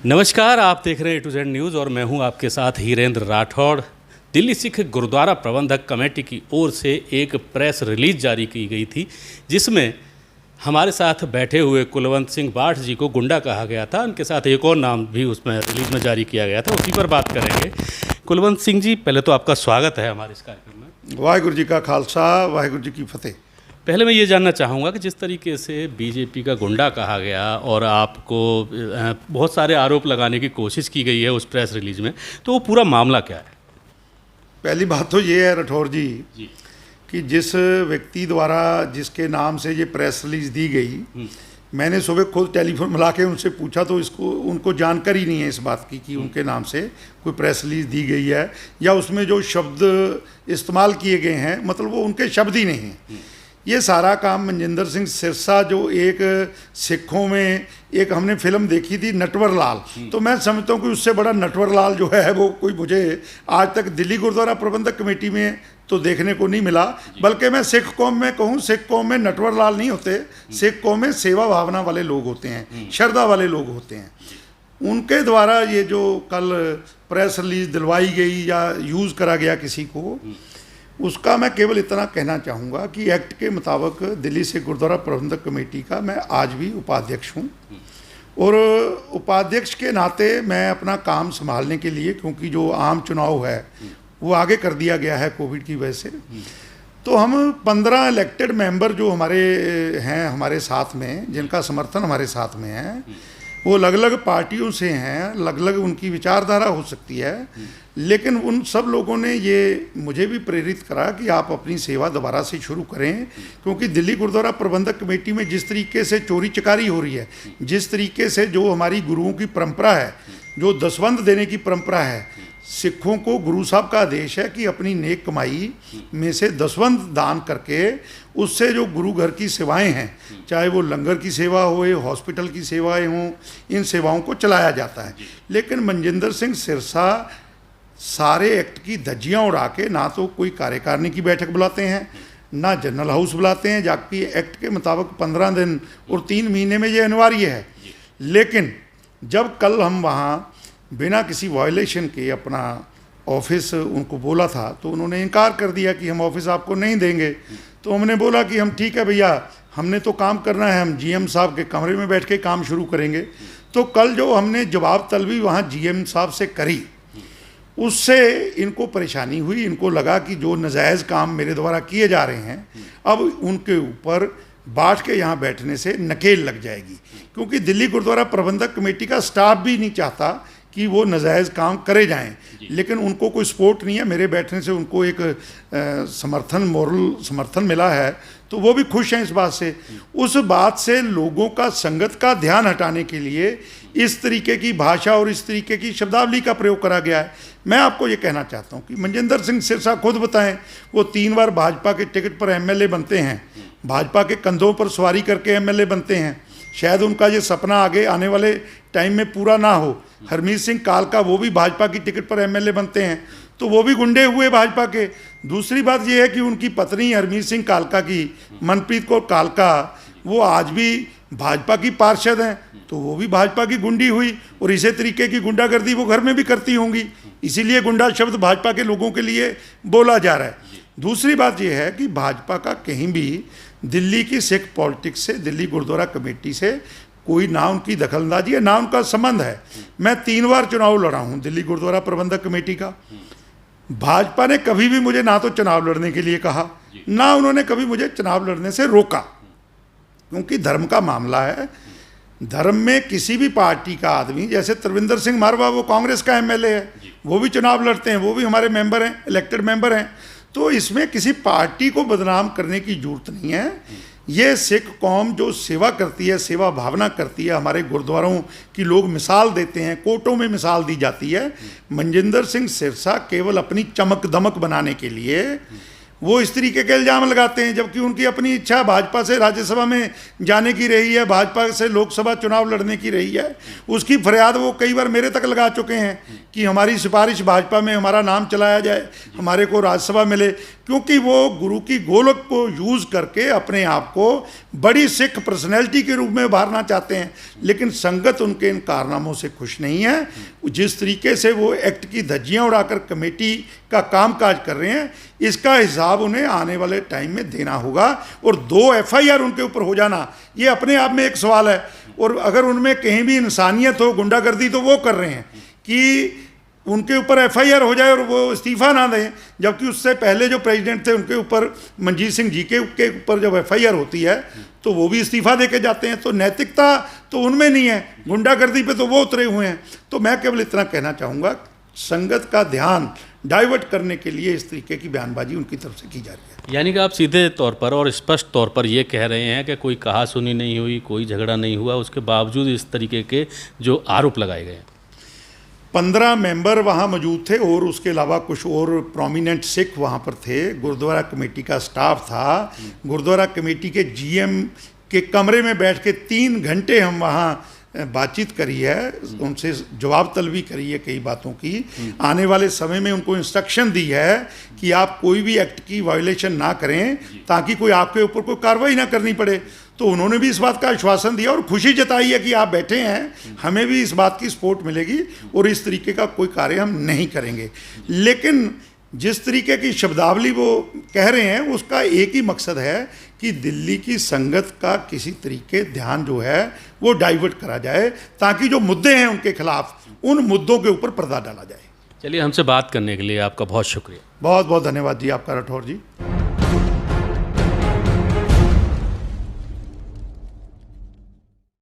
नमस्कार, आप देख रहे हैं A to Z न्यूज़ और मैं हूं आपके साथ हीरेंद्र राठौड़। दिल्ली सिख गुरुद्वारा प्रबंधक कमेटी की ओर से एक प्रेस रिलीज जारी की गई थी, जिसमें हमारे साथ बैठे हुए कुलवंत सिंह बाठ जी को गुंडा कहा गया था। उनके साथ एक और नाम भी उसमें रिलीज में जारी किया गया था, उसी पर बात करेंगे। कुलवंत सिंह जी, पहले तो आपका स्वागत है हमारे इस कार्यक्रम में। वाहिगुरू जी का खालसा, वाहिगुरू जी की फतेह। पहले मैं ये जानना चाहूँगा कि जिस तरीके से बीजेपी का गुंडा कहा गया और आपको बहुत सारे आरोप लगाने की कोशिश की गई है उस प्रेस रिलीज में, तो वो पूरा मामला क्या है? पहली बात तो ये है राठौर जी कि जिस व्यक्ति द्वारा जिसके नाम से ये प्रेस रिलीज दी गई, मैंने सुबह खुद टेलीफोन मिला के उनसे पूछा तो उनको जानकारी नहीं है इस बात की कि उनके नाम से कोई प्रेस रिलीज दी गई है, या उसमें जो शब्द इस्तेमाल किए गए हैं मतलब वो उनके शब्द ही नहीं हैं। ये सारा काम मनजिंदर सिंह सिरसा, जो एक सिखों में एक हमने फिल्म देखी थी नटवर लाल, तो मैं समझता हूँ कि उससे बड़ा नटवर लाल जो है वो कोई मुझे आज तक दिल्ली गुरुद्वारा प्रबंधक कमेटी में तो देखने को नहीं मिला। बल्कि मैं सिख कौम में कहूँ, सिख कौम में नटवर लाल नहीं होते, सिख कौम में सेवा भावना वाले लोग होते हैं, श्रद्धा वाले लोग होते हैं। उनके द्वारा ये जो कल प्रेस रिलीज दिलवाई गई या यूज़ करा गया किसी को, उसका मैं केवल इतना कहना चाहूँगा कि एक्ट के मुताबिक दिल्ली सिख गुरुद्वारा प्रबंधक कमेटी का मैं आज भी उपाध्यक्ष हूँ, और उपाध्यक्ष के नाते मैं अपना काम संभालने के लिए, क्योंकि जो आम चुनाव है वो आगे कर दिया गया है कोविड की वजह से, तो हम 15 इलेक्टेड मेंबर जो हमारे हैं हमारे साथ में, जिनका समर्थन हमारे साथ में है, वो अलग अलग पार्टियों से हैं, अलग अलग उनकी विचारधारा हो सकती है, लेकिन उन सब लोगों ने ये मुझे भी प्रेरित करा कि आप अपनी सेवा दोबारा से शुरू करें, क्योंकि दिल्ली गुरुद्वारा प्रबंधक कमेटी में जिस तरीके से चोरी चकारी हो रही है, जिस तरीके से जो हमारी गुरुओं की परंपरा है, जो दसवंध देने की परंपरा है, सिखों को गुरु साहब का आदेश है कि अपनी नेक कमाई में से दसवंध दान करके उससे जो गुरु घर की सेवाएं हैं, चाहे वो लंगर की सेवा हो, हॉस्पिटल की सेवाएं हों, इन सेवाओं को चलाया जाता है। लेकिन मनजिंदर सिंह सिरसा सारे एक्ट की धज्जियाँ उड़ा के ना तो कोई कार्यकारिणी की बैठक बुलाते हैं, ना जनरल हाउस बुलाते हैं, जबकि एक्ट के मुताबिक 15 दिन और 3 महीने में ये अनिवार्य है। लेकिन जब कल हम वहाँ बिना किसी वायलेशन के अपना ऑफिस उनको बोला था, तो उन्होंने इनकार कर दिया कि हम ऑफिस आपको नहीं देंगे। तो हमने बोला कि हम ठीक है भैया, हमने तो काम करना है, हम जीएम साहब के कमरे में बैठ के काम शुरू करेंगे। तो कल जो हमने जवाब तलबी वहाँ जीएम साहब से करी, उससे इनको परेशानी हुई। इनको लगा कि जो नाजायज़ काम मेरे द्वारा किए जा रहे हैं, अब उनके ऊपर बाठ के यहाँ बैठने से नकेल लग जाएगी, क्योंकि दिल्ली गुरुद्वारा प्रबंधक कमेटी का स्टाफ भी नहीं चाहता कि वो नाजायज़ काम करे जाएं, लेकिन उनको कोई सपोर्ट नहीं है। मेरे बैठने से उनको एक समर्थन, मोरल समर्थन मिला है, तो वो भी खुश हैं इस बात से। उस बात से लोगों का, संगत का ध्यान हटाने के लिए इस तरीके की भाषा और इस तरीके की शब्दावली का प्रयोग करा गया है। मैं आपको ये कहना चाहता हूँ कि मनजिंदर सिंह सिरसा खुद बताएं, वो 3 बार भाजपा के टिकट पर एमएलए बनते हैं, भाजपा के कंधों पर सवारी करके एमएलए बनते हैं। शायद उनका ये सपना आगे आने वाले टाइम में पूरा ना हो। हरमीत सिंह कालका, वो भी भाजपा की टिकट पर एमएलए बनते हैं, तो वो भी गुंडे हुए भाजपा के। दूसरी बात ये है कि उनकी पत्नी हरमीत सिंह कालका की, मनप्रीत कौर कालका, वो आज भी भाजपा की पार्षद हैं, तो वो भी भाजपा की गुंडी हुई, और इसी तरीके की गुंडागर्दी वो घर में भी करती होंगी, इसीलिए गुंडा शब्द भाजपा के लोगों के लिए बोला जा रहा है। दूसरी बात यह है कि भाजपा का कहीं भी दिल्ली की सिख पॉलिटिक्स से, दिल्ली गुरुद्वारा कमेटी से कोई ना उनकी दखलंदाजी है ना उनका संबंध है। मैं 3 बार चुनाव लड़ा हूँ दिल्ली गुरुद्वारा प्रबंधक कमेटी का। भाजपा ने कभी भी मुझे ना तो चुनाव लड़ने के लिए कहा, ना उन्होंने कभी मुझे चुनाव लड़ने से रोका, क्योंकि धर्म का मामला है। धर्म में किसी भी पार्टी का आदमी, जैसे तरविंदर सिंह मारवा, वो कांग्रेस का एमएलए है, वो भी चुनाव लड़ते हैं, वो भी हमारे मेंबर हैं, इलेक्टेड मेंबर हैं। तो इसमें किसी पार्टी को बदनाम करने की जरूरत नहीं है। ये सिख कौम जो सेवा करती है, सेवा भावना करती है, हमारे गुरुद्वारों की लोग मिसाल देते हैं, कोर्टों में मिसाल दी जाती है। मनजिंदर सिंह सिरसा केवल अपनी चमक दमक बनाने के लिए वो इस तरीके के इल्ज़ाम लगाते हैं, जबकि उनकी अपनी इच्छा भाजपा से राज्यसभा में जाने की रही है, भाजपा से लोकसभा चुनाव लड़ने की रही है। उसकी फरियाद वो कई बार मेरे तक लगा चुके हैं कि हमारी सिफारिश भाजपा में हमारा नाम चलाया जाए, हमारे को राज्यसभा मिले, क्योंकि वो गुरु की गोलक को यूज़ करके अपने आप को बड़ी सिख पर्सनैलिटी के रूप में उभारना चाहते हैं। लेकिन संगत उनके इन कारनामों से खुश नहीं है। जिस तरीके से वो एक्ट की धज्जियाँ उड़ाकर कमेटी का कामकाज कर रहे हैं, इसका हिसाब उन्हें आने वाले टाइम में देना होगा। और 2 FIR उनके ऊपर हो जाना, ये अपने आप में एक सवाल है। और अगर उनमें कहीं भी इंसानियत हो, गुंडागर्दी तो वो कर रहे हैं कि उनके ऊपर FIR हो जाए और वो इस्तीफ़ा ना दें, जबकि उससे पहले जो प्रेसिडेंट थे उनके ऊपर मनजीत सिंह जी के ऊपर जब FIR होती है तो वो भी इस्तीफ़ा दे के जाते हैं। तो नैतिकता तो उनमें नहीं है, गुंडागर्दी पे तो वो उतरे हुए हैं। तो मैं केवल इतना कहना चाहूँगा, संगत का ध्यान डाइवर्ट करने के लिए इस तरीके की बयानबाजी उनकी तरफ से की जा रही है। यानी कि आप सीधे तौर पर और स्पष्ट तौर पर ये कह रहे हैं कि कोई कहा सुनी नहीं हुई, कोई झगड़ा नहीं हुआ, उसके बावजूद इस तरीके के जो आरोप लगाए गए। 15 मेंबर वहाँ मौजूद थे और उसके अलावा कुछ और प्रोमिनेंट सिख वहाँ पर थे। गुरुद्वारा कमेटी का स्टाफ था। गुरुद्वारा कमेटी के GM के कमरे में बैठ के 3 घंटे हम वहाँ बातचीत करी है, उनसे जवाब तलबी करी है कई बातों की। आने वाले समय में उनको इंस्ट्रक्शन दी है कि आप कोई भी एक्ट की वायलेशन ना करें ताकि कोई आपके ऊपर कोई कार्रवाई ना करनी पड़े। तो उन्होंने भी इस बात का आश्वासन दिया और खुशी जताई है कि आप बैठे हैं, हमें भी इस बात की सपोर्ट मिलेगी और इस तरीके का कोई कार्य हम नहीं करेंगे। लेकिन जिस तरीके की शब्दावली वो कह रहे हैं, उसका एक ही मकसद है कि दिल्ली की संगत का किसी तरीके ध्यान जो है वो डाइवर्ट करा जाए, ताकि जो मुद्दे हैं उनके खिलाफ उन मुद्दों के ऊपर पर्दा डाला जाए। चलिए, हमसे बात करने के लिए आपका बहुत शुक्रिया। बहुत बहुत धन्यवाद जी आपका राठौर जी।